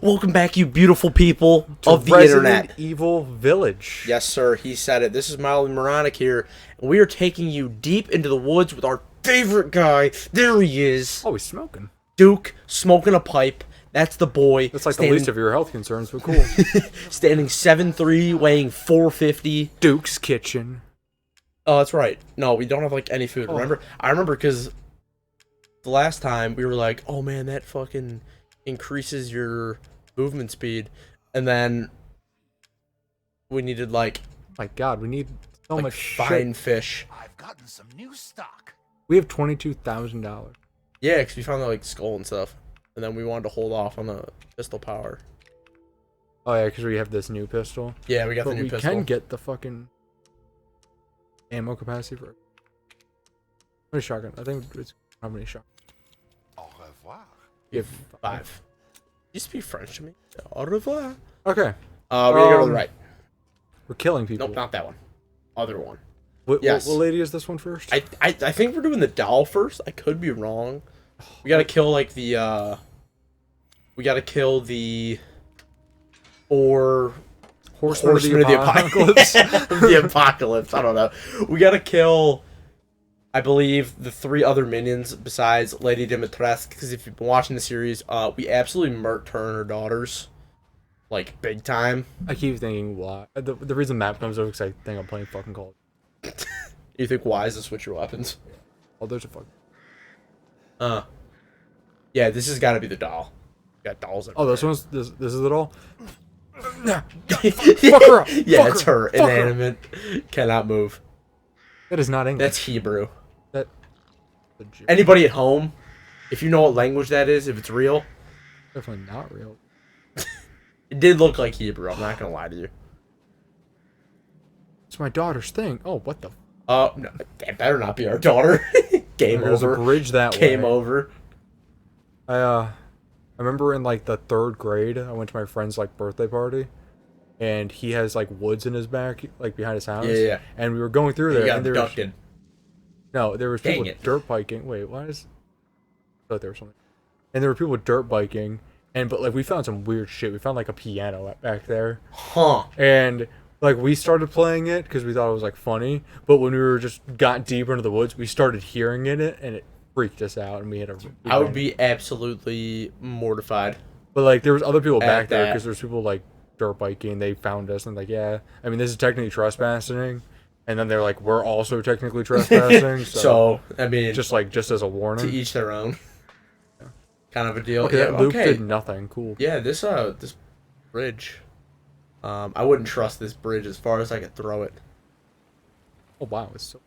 Welcome back, you beautiful people of the Resident internet. Evil Village. Yes, sir, he said it. This is Mildly Moronic here, and we are taking you deep into the woods with our favorite guy. There he is. Oh, he's smoking. Duke, smoking a pipe. That's the boy. That's like the least of your health concerns, but cool. Standing 7'3", weighing 450. Duke's Kitchen. Oh, that's right. No, we don't have, like, any food. Remember? I remember because the last time we were like, oh, man, that fucking increases your movement speed. And then we needed, like... My God, we need so like much fine shit. fish. I've gotten some new stock. We have $22,000. Yeah, because we found the, like, skull and stuff. And then we wanted to hold off on the pistol power. Oh, yeah, because we have this new pistol. Yeah, we got But the new we pistol. can get the fucking ammo capacity for it. How many shotgun? I think it's how many shotguns? Au revoir. Give 5. You speak French to me? Au revoir. Okay. We gotta go to the right. We're killing people. Nope, not that one. Other one. Yes. Yes. What lady is this one first? I think we're doing the doll first. I could be wrong. We gotta kill, like, the, we gotta kill the... Or... Horseman of the Apocalypse. Apocalypse. The apocalypse. I don't know. We gotta kill, I believe, the 3 other minions besides Lady Dimitrescu. Because if you've been watching the series, we absolutely murked her and her daughters, like, big time. I keep thinking why. The reason map comes up is because I think I'm playing fucking Call. You think why is to switch your weapons? Oh, there's a fuck. Yeah, this has got to be the doll. Got dolls. Oh, this is it all. Fuck her up. Yeah, Fuck it's her. her. Fuck her. Inanimate. Cannot move. That is not English. That's Hebrew. That. Anybody at home, if you know what language that is, if it's real, Definitely not real. it did look like Hebrew. I'm not gonna lie to you. It's my daughter's thing. Oh, what the? No, that better not be our daughter. Game There's over. a bridge that Game way. over. I remember in like the 3rd grade, I went to my friend's like birthday party, and he has like woods in his back, like behind his house. Yeah. And we were going through You there, got and there was abducted. no, there was Dang people it. dirt biking. Wait, why is? I thought there was something. And there were people dirt biking, but like we found some weird shit. We found like a piano back there, Huh. and like we started playing it because we thought it was like funny. But when we were just got deeper into the woods, we started hearing it, and it freaked us out, and we had a. I would be absolutely mortified. But like there was other people back there that. because there's people like dirt biking. They found us and like, yeah, I mean this is technically trespassing, and then they're like, we're also technically trespassing. So, I mean, just as a warning. to each their own. Kind of a deal. Okay, Yeah, that loop okay. did nothing. Cool. Yeah, this bridge. I wouldn't trust this bridge as far as I could throw it. Oh wow, it's so.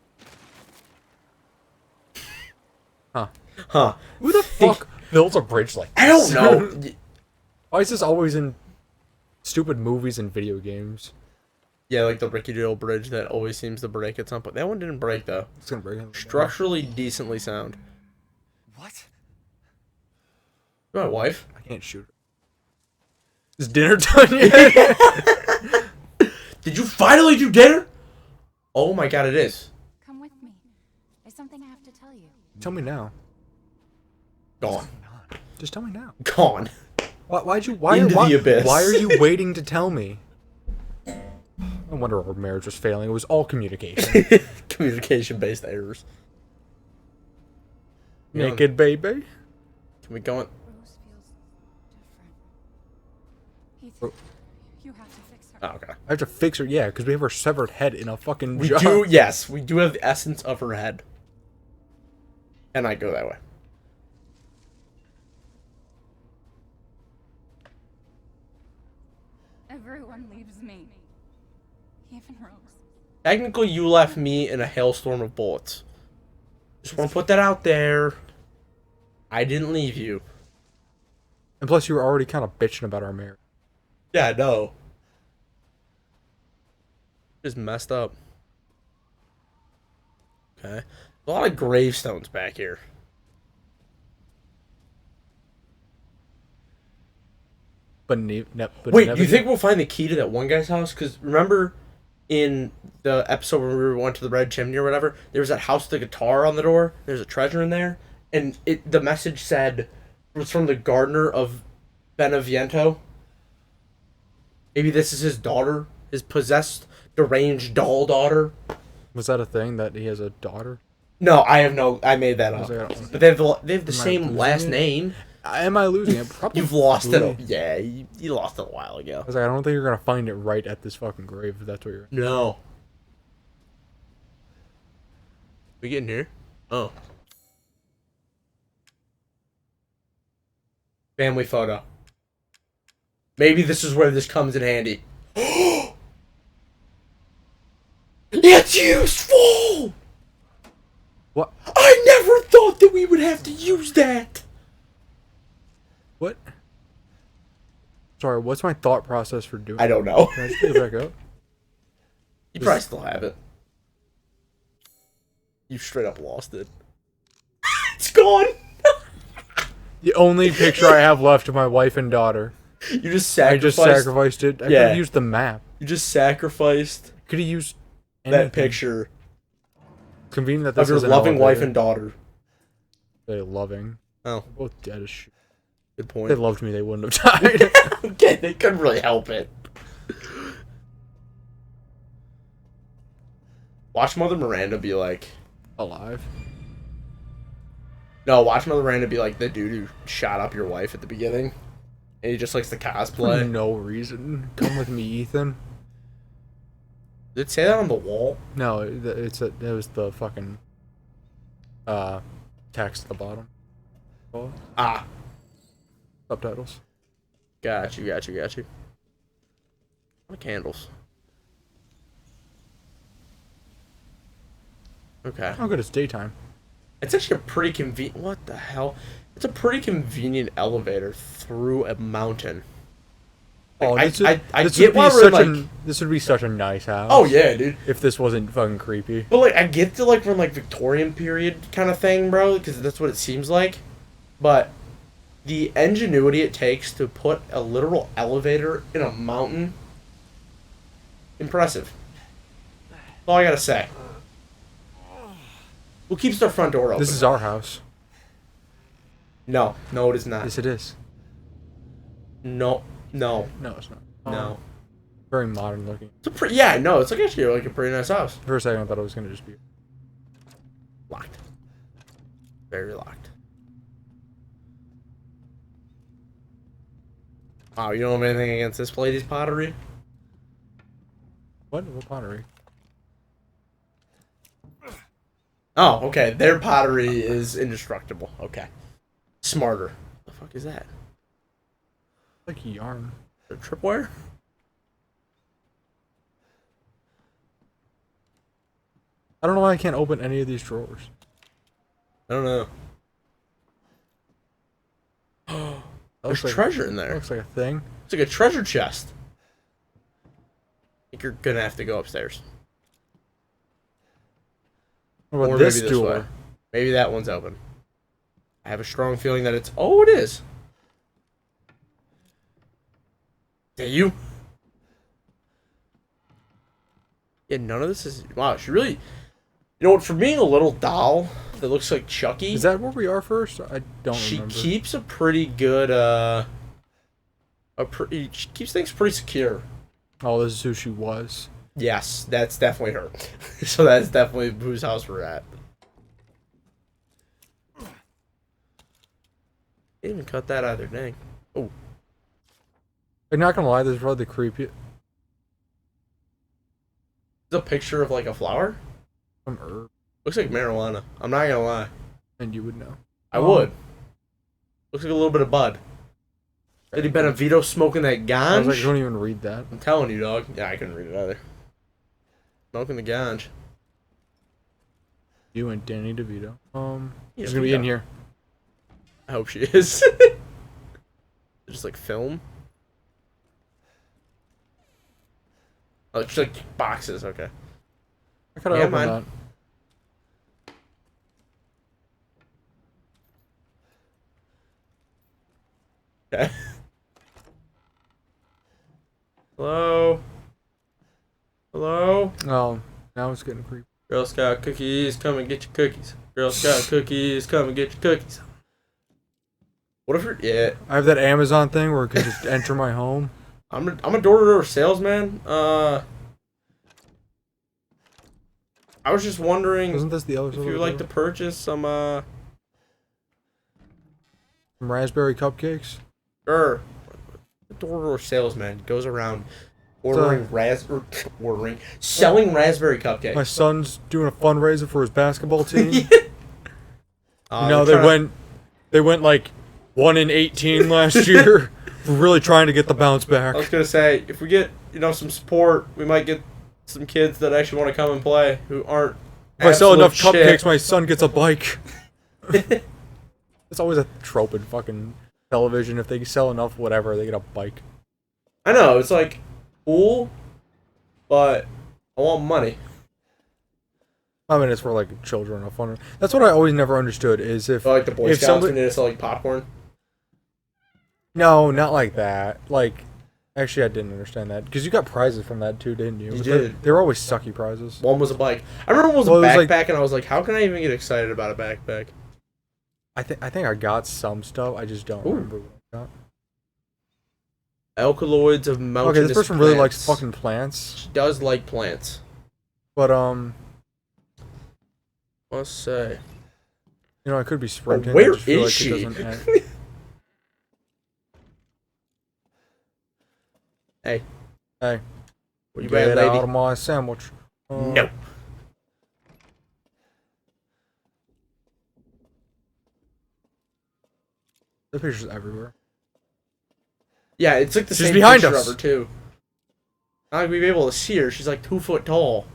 Huh? Huh. Who the fuck builds a bridge like this? I don't know. Why is this always in stupid movies and video games? Yeah, like the Ricky Dale bridge that always seems to break at some point. That one didn't break though. It's gonna break. Structurally decently sound. What? My wife. I can't shoot. Is dinner done yet? Did you finally do dinner? Oh my god, it is. Come with me. There's something I have to tell you. Tell me now. Gone. Just tell me now. Gone. Why Into the abyss. Why are you waiting to tell me? No wonder our marriage was failing. It was all communication. Communication-based errors. Naked baby. Can we go in? Rose feels different. You have to fix her. Oh, okay. I have to fix her, yeah, because we have her severed head in a fucking We jar. do, yes, we do have the essence of her head. And I go that way. Everyone leaves me. Even Rose. Technically, you left me in a hailstorm of bullets. Just want to put that out there. I didn't leave you. And plus, you were already kind of bitching about our marriage. Yeah, I know. Just messed up. Okay. A lot of gravestones back here. But Wait, do you think we'll find the key to that one guy's house? Because remember in the episode where we went to the red chimney or whatever, there was that house with the guitar on the door. There's a treasure in there. And the message said it was from the gardener of Beneviento. Maybe this is his daughter, his possessed, deranged doll daughter. Was that a thing that he has a daughter? No, I have no. I made that I up. was like, But they have the Am I same losing last it? name. Am I losing it? Probably. You've lost it. Yeah, you lost it a while ago. I was like, I don't think you're gonna find it right at this fucking grave. If that's what you're. No. We getting here? Oh. Family photo. Maybe this is where this comes in handy. It's useful! What? I never thought that we would have to use that! What? Sorry, what's my thought process for doing? I don't know. Can I just pick it back up? You probably still have it. You straight up lost it. It's gone! The only picture I have left of my wife and daughter. You just I sacrificed. just sacrificed it. I could Yeah. have used the map. You just sacrificed Could have used that anything. picture Convenient that of this your is an loving wife elevator. and daughter. They loving. Oh, Both dead as shit. good If point. they loved me, they wouldn't have died. Okay, they couldn't really help it. Watch Mother Miranda be like, Alive. no, watch Mother Miranda be like the dude who shot up your wife at the beginning. And he just likes to For cosplay. no reason. Come with me, Ethan. Did it say that on the wall? No, it was the fucking text at the bottom. Oh, Ah, subtitles. got you. What candles? Okay. Oh, good, it's daytime. It's actually a pretty convenient. What the hell? It's a pretty convenient elevator through a mountain. Like, I this get would why be we're such like. this would be such a nice house. Oh yeah, dude. If this wasn't fucking creepy. But like, I get to like we're in like Victorian period kind of thing, bro, because that's what it seems like. But the ingenuity it takes to put a literal elevator in a mountain, impressive. That's all I gotta say. Who keeps their front door open? This is our house. No, it is not. Yes, it is. No. No, it's not. No. Very modern looking. It's a yeah, no, it's like actually like a pretty nice house. For a second, I thought it was gonna just be. Locked. Very locked. Wow, you don't have anything against this lady's pottery? What pottery? Oh, okay. Their pottery is indestructible. Okay. Smarter. The fuck is that? Like yarn. A tripwire? I don't know why I can't open any of these drawers. I don't know. There's treasure in there. Looks like a thing. It's like a treasure chest. I think you're gonna have to go upstairs. What about Or this maybe this way. door? Maybe that one's open. I have a strong feeling that it's... Oh, it is. Is that you? Yeah, none of this is... Wow, she really... You know what? For being a little doll that looks like Chucky... Is that where we are first? I don't She remember. keeps a pretty good, she keeps things pretty secure. Oh, this is who she was. Yes, that's definitely her. So that's definitely whose house we're at. Didn't even cut that either, dang. Oh, I'm not gonna lie, this is probably the creepiest. it's a picture of like a flower. Some herb, Looks like marijuana. I'm not gonna lie. and you would know. I would. Looks like a little bit of bud. Did he Benevito smoking that I was ganj? like, don't even read that. I'm telling you, dog. Yeah, I couldn't read it either. Smoking the ganj. You and Danny DeVito. Yeah, She's gonna be in DeVito. here. I hope she is. Just like film. Oh, it's like boxes. Okay. I could have Yeah, opened man. that. Okay. Hello. Hello. Oh, now it's getting creepy. Girl Scout cookies, come and get your cookies. Girl Scout cookies, come and get your cookies. What if you're... Yeah. I have that Amazon thing where it can just enter my home. I'm a door-to-door salesman. I was just wondering Wasn't this the other if side you of would the like to door? purchase some Some raspberry cupcakes? Sure. The door-to-door salesman goes around selling raspberry My cupcakes. son's doing a fundraiser for his basketball team. You know, they went like 1-18 last year. We're really trying to get the bounce back. I was gonna say, if we get some support, we might get some kids that actually want to come and play who aren't. If I sell enough absolute cupcakes, shit. my son gets a bike. It's always a trope in fucking television. If they sell enough, whatever, they get a bike. I know, it's like cool, but I want money. I mean, it's for like children. A fun. That's what I always never understood. Is if So, like the Boy if Scouts somebody- when they sell like popcorn. No, not like that. Like, actually, I didn't understand that because you got prizes from that too, didn't you? You But did. They were always sucky prizes. One was a bike. I remember one was Well, a it was backpack, and I was like, how can I even get excited about a backpack? I think I got some stuff. I just don't Ooh. remember what I got. Alkaloids of mountainous Okay, this person really likes plants. fucking plants, She does like plants. but Let's say. you know, I could be sprinting. Where I just feel is like she? It doesn't add- Hey, Hey, what you get bad, out lady? of my sandwich. No. The pictures everywhere. Yeah, it's like the She's same behind picture us. of her too. Not like we'd be able to see her. She's like 2 foot tall.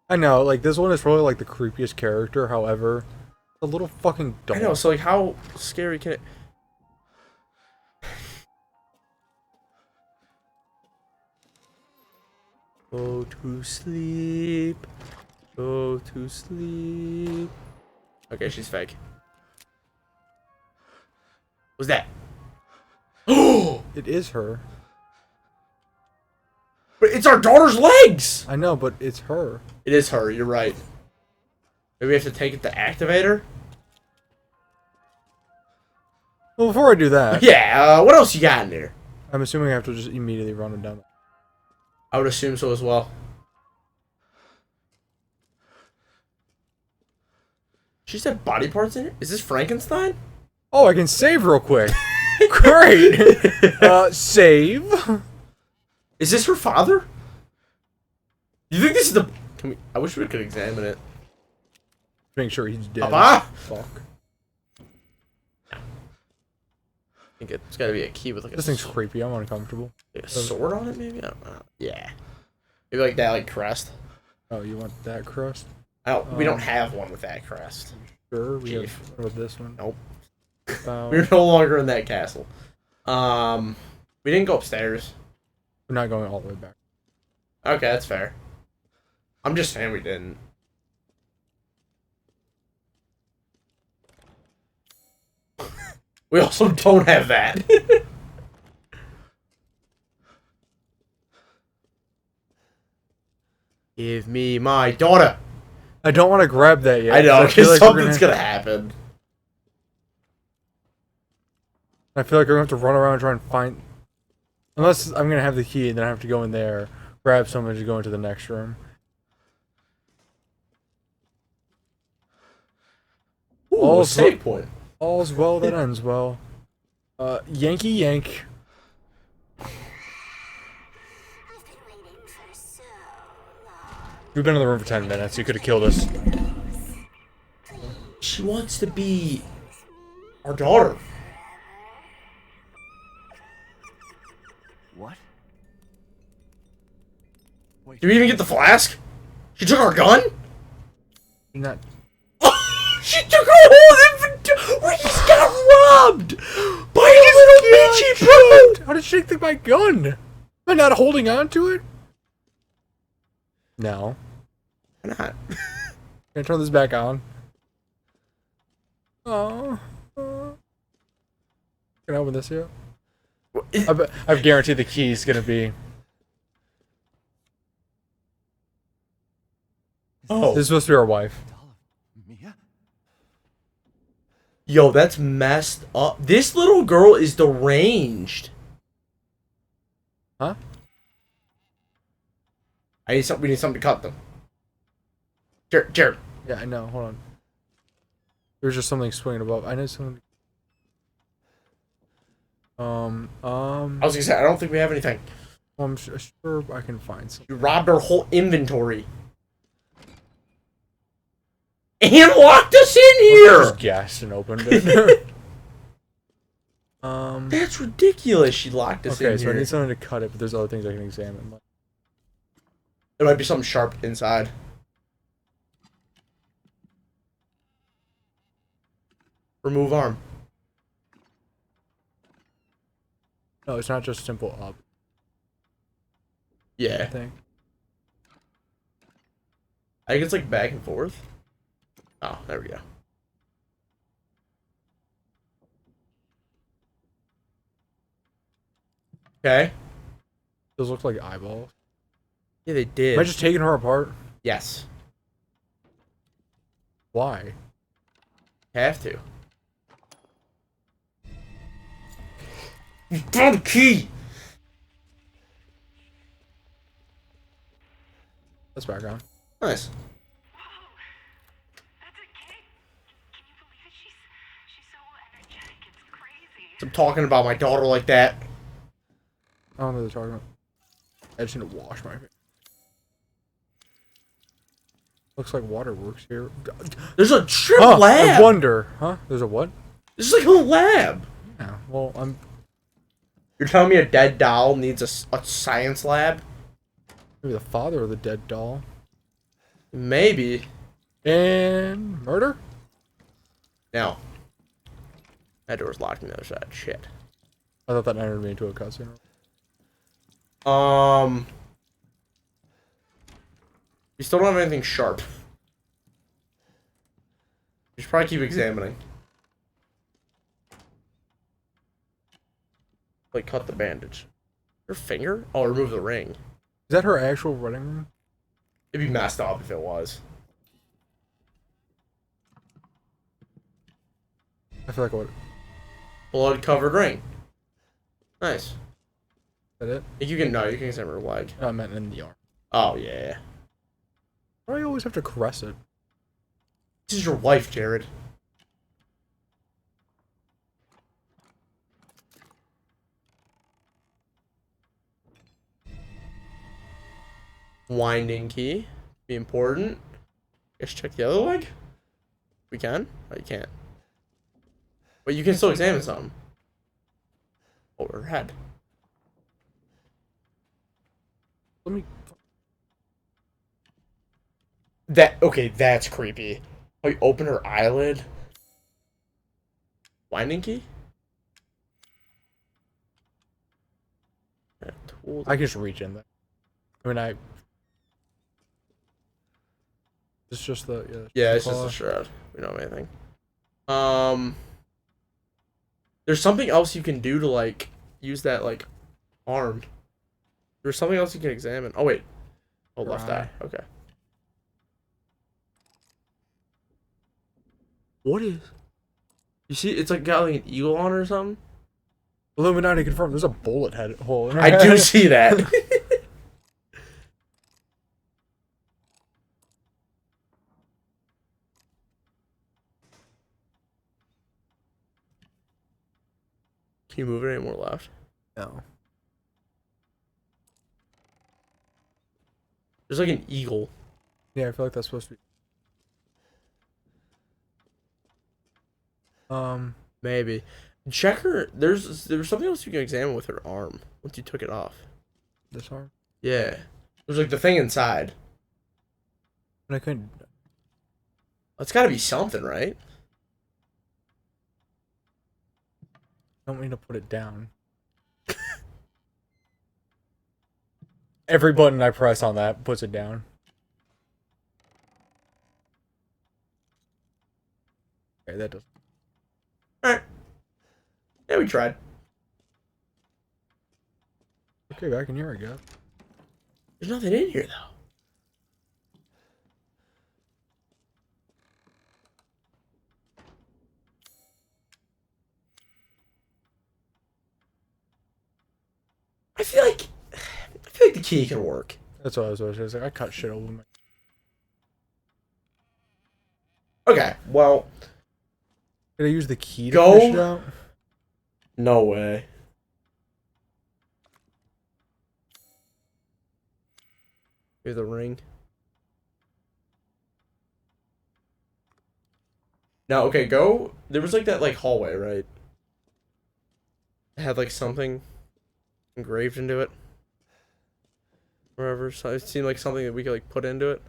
I know, like this one is probably like the creepiest character. However, a little fucking dog. I know. So like, how scary can it? Go to sleep. Go to sleep. Okay, she's fake. What's that? Oh! It is her. But it's our daughter's legs! I know, but it's her. It is her, you're right. Maybe we have to take it to activate her? Well, before I do that, Yeah, what else you got in there? I'm assuming I have to just immediately run it down. I would assume so as well. She said body parts in it? Is this Frankenstein? Oh, I can save real quick. Great. Save. Is this her father? You think this is the... Can we... I wish we could examine it. Make sure he's dead. Papa? Fuck. I think it's gotta be a key with like This thing's creepy. I'm uncomfortable. like a sword on it, maybe? I don't know. Yeah. Maybe like that, like, crest. Oh, you want that crust? We don't have one with that crest. Sure. We have Chief. what about this one. Nope. We're We're no longer in that castle. We didn't go upstairs. not going all the way back. Okay, that's fair. I'm just saying we didn't. We also don't have that. Give me my daughter. I don't want to grab that yet. I know, 'cause feel because like we're something's gonna happen. I feel like we're gonna have to run around and try and find. Unless I'm gonna have the key, and then I have to go in there, grab something, and just go into the next room. Ooh, Oh, a save point. All's well that ends well. Yankee Yank. We've been in the room for 10 minutes. You could have killed us. She wants to be our daughter. What? Wait, Did we even get the flask? She took our gun? You're not. She took our whole inventory! We just got robbed! By a little bitchy bro! How did she take my gun? Am I not holding on to it? No. Why not? Can I turn this back on? Oh. Can I open this yet? I've guaranteed the key's gonna be. Oh. This is supposed to be our wife. doll of Mia? Yo, that's messed up. This little girl is deranged. Huh? I need something. We need something to cut them. Jared. Yeah, I know. Hold on. There's just something swinging above. I know something. I was gonna say I don't think we have anything. I'm sure I can find something. You robbed our whole inventory. And locked us in here! Just gassed and opened it. That's ridiculous. She locked us in Okay, so here. I need something to cut it, but there's other things I can examine. There might be something sharp inside. Remove arm. No, it's not just simple up. I Yeah. think. I think it's like back and forth. Oh, there we go. Okay. Those look like eyeballs. Yeah, they did. Am I just taking her apart? Yes. Why? Have to. You found the key! That's background. Nice. That's a kid. Can you believe it? She's so energetic. It's crazy. I'm talking about my daughter like that. I don't know what they're talking about. I just need to wash my face. Looks like waterworks here. There's a trip Huh, lab! I wonder. Huh? There's a what? This is like a lab! Yeah. Well, You're telling me a dead doll needs a science lab? maybe the father of the dead doll. Maybe. And murder? No. That door's locked on the other side. Shit. I thought that entered me into a cutscene. We still don't have anything sharp. We should probably keep examining. Like, cut the bandage. Her finger? Oh, remove the ring. Is that her actual wedding ring? It'd be messed up if it was. I feel like what? Is Blood-covered ring. Nice. that it? You can, no, you can examine her leg. No, I meant in the arm. Oh, yeah. Why do I always have to caress it? This is your wife, Jared. Winding key. Be important. Guess check the other leg? We can? Oh, you can't. But you can still examine something. Oh, her head. Let me. Okay, that's creepy. Oh, you open her eyelid? Winding key? I can just reach in there. I mean, It's just the Yeah, it's just a shroud. We don't have anything. There's something else you can do to like use that like arm. There's something else you can examine. Oh wait. Oh, left eye. Okay. What is? You see, it's like got like an eagle on it or something. Illuminati confirmed. There's a bullet head hole. In I do see that. Can you move it any more left? No. There's like an eagle. Yeah, I feel like that's supposed to be. Maybe. Check her. There's something else you can examine with her arm once you took it off. This arm. Yeah. There's like the thing inside. But I couldn't. That's got to be something, right? I don't mean to put it down. Every button I press on that puts it down. Okay, that does. Alright. Yeah, we tried. Okay, back in here, I guess. There's nothing in here, though. I feel like key can work. That's what I was like, I cut shit over my. Okay, well, Did I use the key to Go. finish it out? no way. Here's the ring. No, okay, go. There was like that like hallway, right? It had like something engraved into it. Wherever, so it seemed like something that we could like put into it.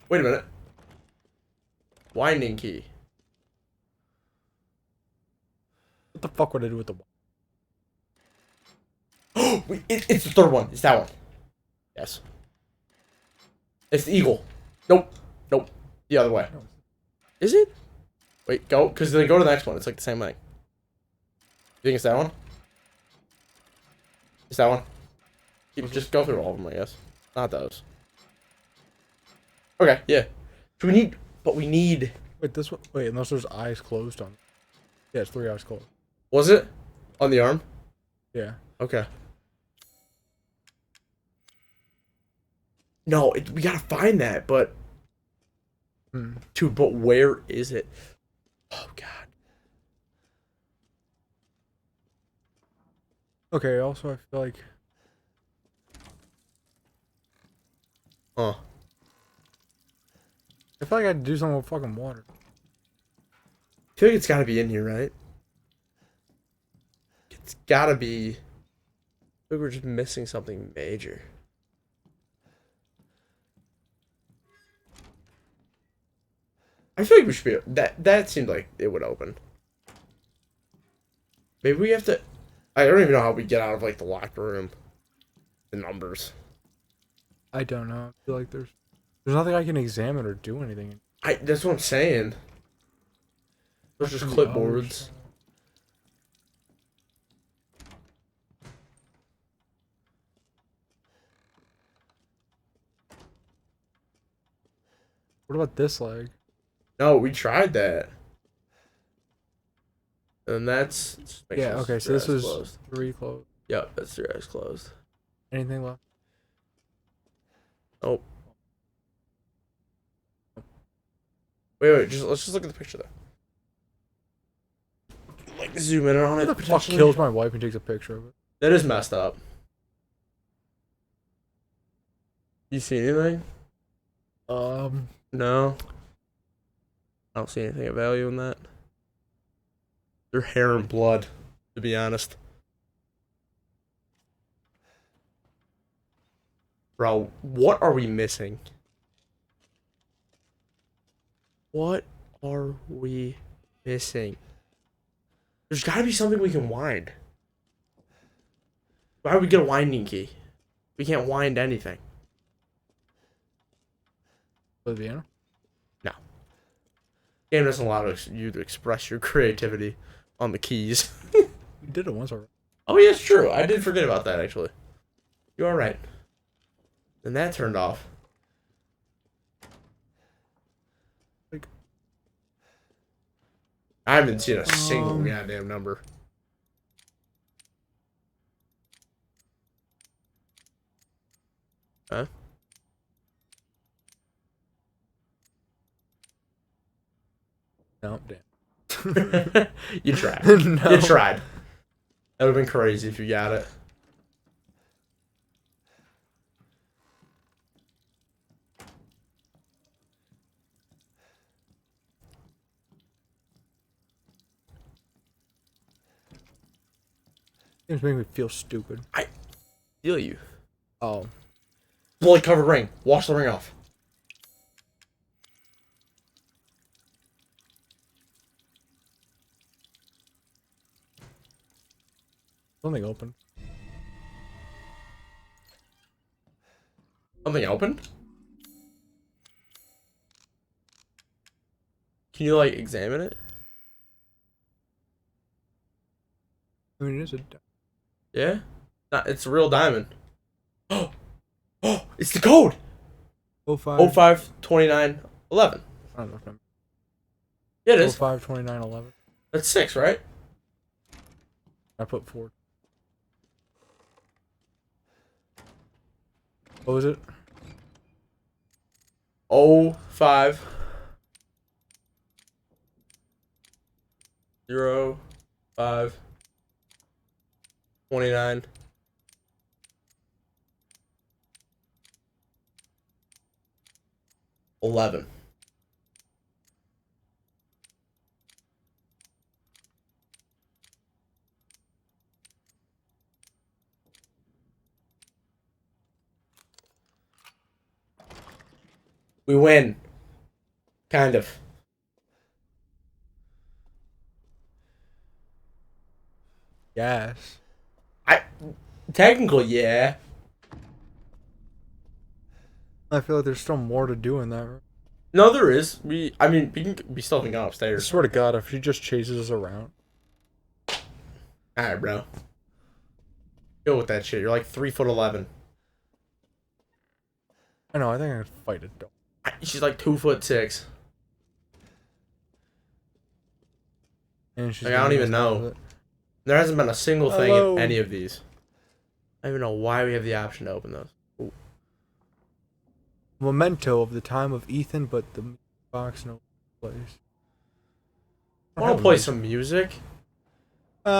Wait a minute. Winding key. What the fuck would I do with the? Wait, it's the third one. It's that one. Yes. It's the eagle. Nope. Nope. The other way. Is it? Wait, go. Because then go to the next one. It's like the same thing. You think it's that one? It's that one? Just go through all of them, I guess. Not those. Okay, yeah. So we need... But we need... Wait, this one. Wait, unless there's eyes closed on. Yeah, it's 3 eyes closed. Was it? On the arm? Yeah. Okay. No, we gotta find that, but... Dude, but where is it? Oh, God. Okay, also, I feel like. Huh. I feel like I had to do something with fucking water. I feel like it's gotta be in here, right? It's gotta be... I feel like we're just missing something major. I feel like we should be... That seemed like it would open. Maybe we have to... I don't even know how we get out of, like, the locker room. The numbers. I don't know. I feel like there's nothing I can examine or do anything. That's what I'm saying. There's just clipboards. What about this leg? No, we tried that. And that's... just make Yeah, sure okay, it's so this your eyes was closed. 3 closed. Yep, that's your eyes closed. Anything left? Oh. Wait, let's just look at the picture though. Like zoom in on it. Who the fuck kills my wife and takes a picture of it? That is messed up. You see anything? No. I don't see anything of value in that. They're hair and blood, to be honest. Bro, what are we missing? What are we missing? There's gotta be something we can wind. Why would we get a winding key? We can't wind anything. Play the piano? No. Game doesn't allow you to express your creativity on the keys. You did it once already. Oh, yeah, it's true. I did forget about that, actually. You are right. And that turned off. Like, I haven't seen a single goddamn number. Huh? no, damn. You tried. No. You tried. That would have been crazy if you got it. It's making me feel stupid. Feel you. Oh. Blood covered ring. Wash the ring off. Something open. Something open? Can you, like, examine it? I mean, it is a. Yeah? It's a real diamond. Oh! Oh! It's the code! 05. 05 29 11. I don't know if I'm. Yeah, it is. 05 29 11. That's 6, right? I put 4. What was it? 05 05 29 11. We win. Kind of. Yes. Technically, yeah. I feel like there's still more to do in that room. No, there is. We still haven't gone I upstairs. swear to God, if she just chases us around. Alright, bro. Go with that shit. You're like 3'11". I know, I think I could fight a dog. She's like 2'6". And she's Like, I don't even know. There hasn't been a single thing Hello. in any of these. I don't even know why we have the option to open those. Ooh. Memento of the time of Ethan, but the box no place. I want to play some music. What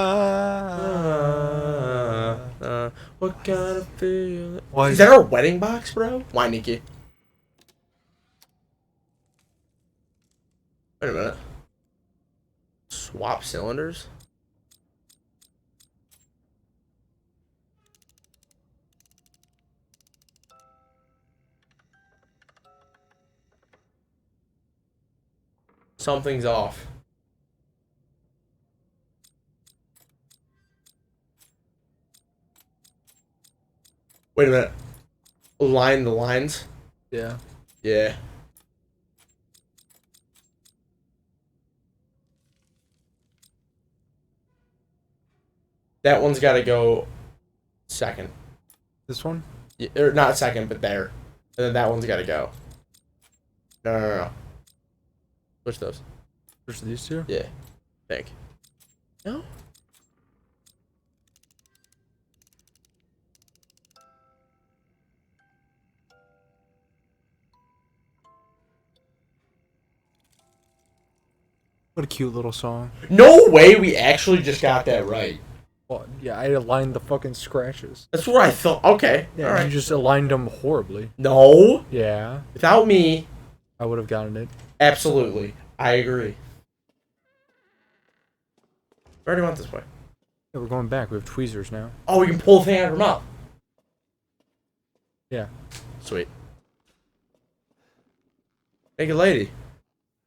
kind of feel? Why Is that our wedding box, bro? Why, Nikki? Wait a minute. Swap cylinders? Something's off. Wait a minute. Line the lines? Yeah. Yeah. That one's got to go second. This one? Yeah, or not second, but there. And then that one's got to go. No. Switch those. Just these two? Yeah. Think. No? What a cute little song. No way we actually just got that right. Well, yeah, I aligned the fucking scratches. That's what I thought. Okay. Yeah, Alright. you just aligned them horribly. No. Yeah, Without me, I would have gotten it. absolutely. I agree. Where do you want this way? Yeah, we're going back. We have tweezers now. Oh, we can pull the thing out of her mouth. Yeah. Sweet. Naked lady.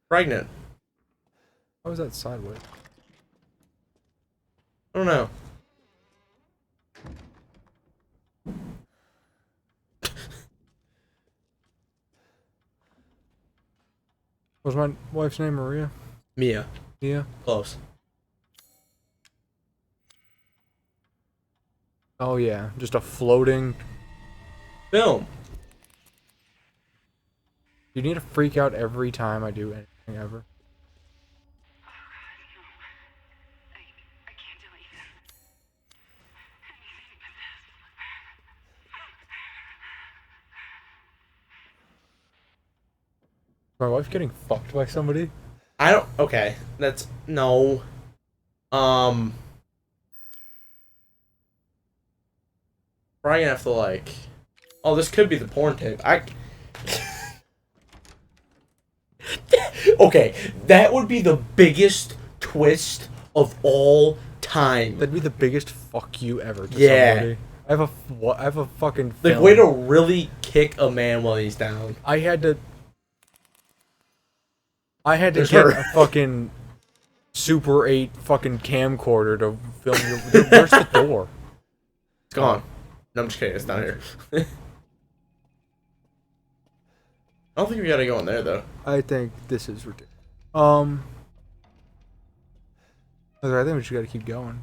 Pregnant. How is that sideways? I don't know. Was my wife's name Maria? Mia. Yeah. Close. Oh yeah, just a floating. Film. You need to freak out every time I do anything ever. I can't do anything. Anything but this. My wife getting fucked by somebody? I don't. Okay. That's. No. Probably gonna have to, like. Oh, this could be the porn tape. Okay. That would be the biggest twist of all time. That'd be the biggest fuck you ever to Yeah. somebody. I have a fucking Like, film. way to really kick a man while he's down. I had to There's get her. a fucking Super 8 fucking camcorder to film your... Where's the door? It's gone. No, I'm just kidding. It's not here. I don't think we gotta go in there, though. I think this is ridiculous. I think we just gotta keep going.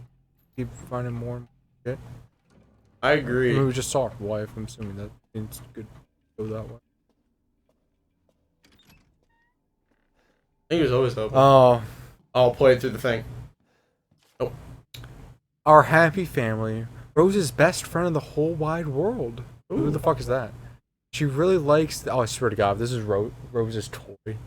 Keep finding more shit. I I agree. mean, we just saw her wife. I'm assuming that means good go that way. I think it was always open. Oh, I'll play it through the thing. Oh. our happy family. Rose's best friend in the whole wide world. Who the fuck is that? She really likes. Oh, I swear to God, this is Rose's toy.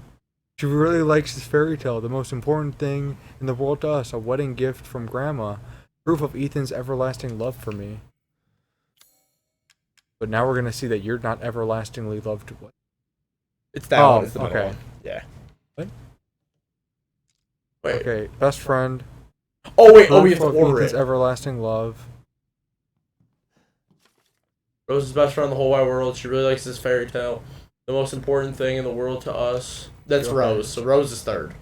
She really likes this fairy tale. The most important thing in the world to us, a wedding gift from Grandma, proof of Ethan's everlasting love for me. But now we're gonna see that you're not everlastingly loved. It's that one. It's the middle one. Yeah. What? Wait. Okay, best friend. Oh wait. Oh, we have to proof of order Ethan's it. everlasting love. Rose's best friend in the whole wide world. She really likes this fairy tale. The most important thing in the world to us. That's Okay. Rose. So Rose is third.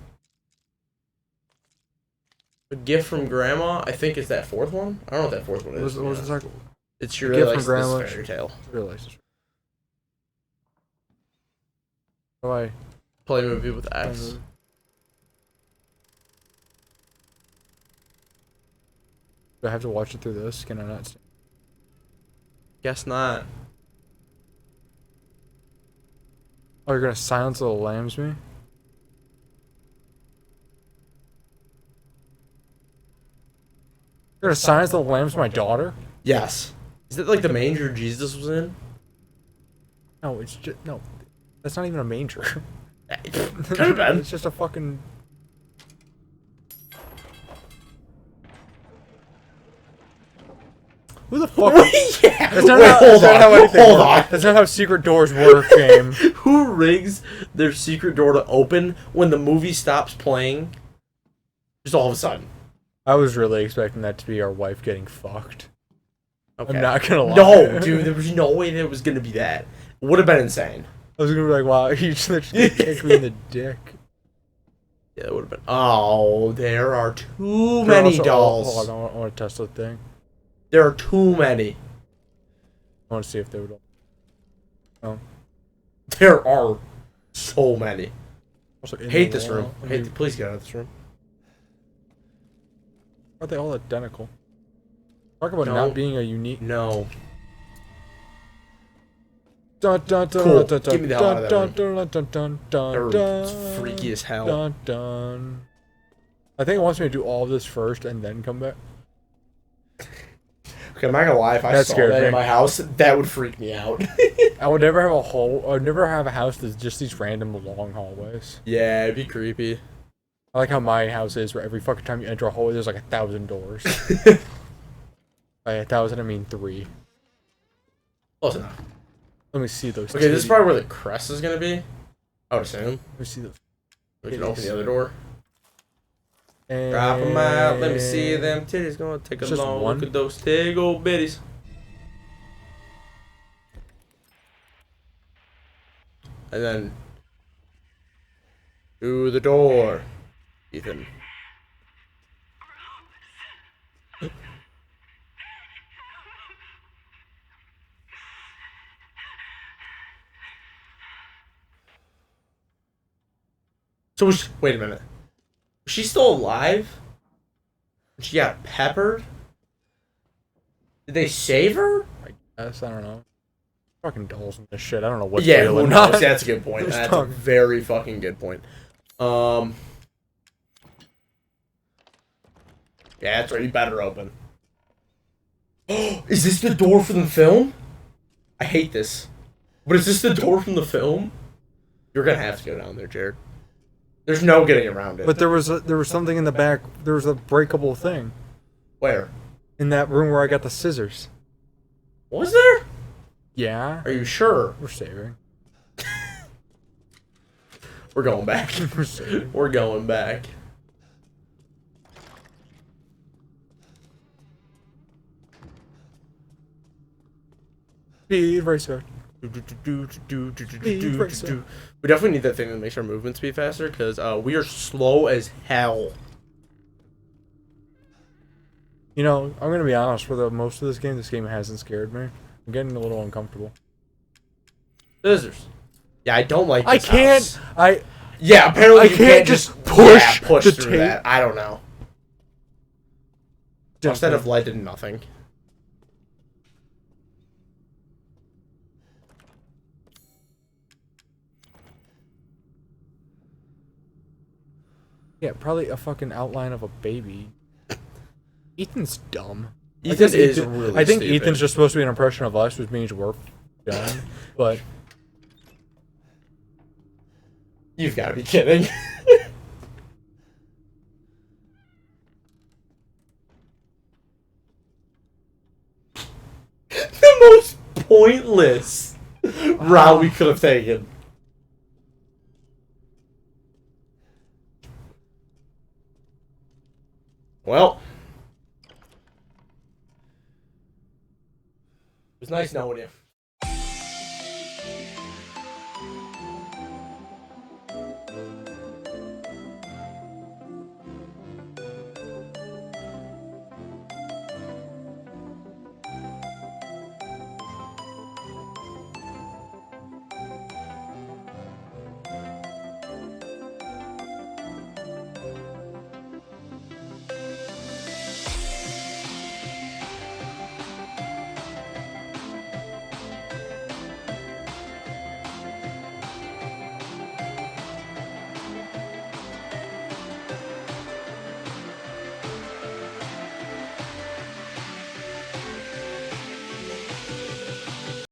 A gift from Grandma. I think is that fourth one. I don't know what that fourth one is. What was the second? It's she A really gift likes from Grandma. this fairy tale. She really likes this. Why? Play movie with X. Do I have to watch it through this? Can I not? Guess not. Oh, you're gonna silence the lambs me? You're gonna silence the lambs my daughter? Yes. Is that like the manger Jesus was in? No, it's just no. That's not even a manger. Could have been. It's just a fucking. Who the fuck? Yeah. That's not Wait, how, hold that's not how on. anything Hold works. on. That's not how secret doors work, game. Who rigs their secret door to open when the movie stops playing? Just all of a sudden. I was really expecting that to be our wife getting fucked. Okay. I'm not gonna lie. No, dude, there was no way that it was gonna be that. It would have been insane. I was gonna be like, wow, he just kicked me in the dick. Yeah, it would have been. Oh, there are too many dolls. Hold on, I want to test the thing. There are too many. I want to see if they would. Oh. There are so many. Also, in Hate the this wall. room. Please get out of this room. Are they all identical? Talk about No. not being a unique. No. Dun, dun, dun, Cool. dun, dun, Get me the hell out of that dun, room. dun, dun, dun, dun, That room's dun, freaky as hell. Dun, dun. I think it wants me to do all of this first and then come back. Okay, I'm not gonna lie. If I That saw scared that me. in my house, that would freak me out. I would never have I would never have a house that's just these random long hallways. Yeah, it'd be creepy. I like how my house is, where every fucking time you enter a hallway, there's like 1,000 doors. By 1,000, I mean 3. Close enough. Let me see those. Okay, this is titties. probably where the crest is gonna be. I would assume. Let me see those. We can Titties. open the other door. And Drop them out. Let me see them titties. Gonna take a It's just long one? look at those tig old bitties. And then through the door, Ethan. So wait a minute. Was she still alive? She got peppered? Did they save her? I guess, I don't know. Fucking dolls and this shit. I don't know what's Yeah, real who and knows? not. That's a good point. Just That's a talking. very fucking good point. Yeah, that's right. You better open. Is this the door from the film? I hate this. But is this the door from the film? You're gonna have to go down there, Jared. There's no getting around it. But there was something in the back. There was a breakable thing Where? in that room where I got the scissors. Was there? Yeah, Are you sure? we're saving. We're going back. We're saving. We're going back. Speed racer. We definitely need that thing that makes our movement speed faster because we are slow as hell. You know, I'm gonna be honest. For the most of this game hasn't scared me. I'm getting a little uncomfortable. Scissors. Yeah, I don't like I this can't. house. Yeah, apparently I you can't just push push the through tape. that. I don't know. Instead of light did nothing. Yeah, probably a fucking outline of a baby. Ethan's dumb. Ethan is really I think stupid. Ethan's just supposed to be an impression of us, which means we're dumb. But You've got to be kidding. The most pointless route we could have taken. Well, it was nice knowing you.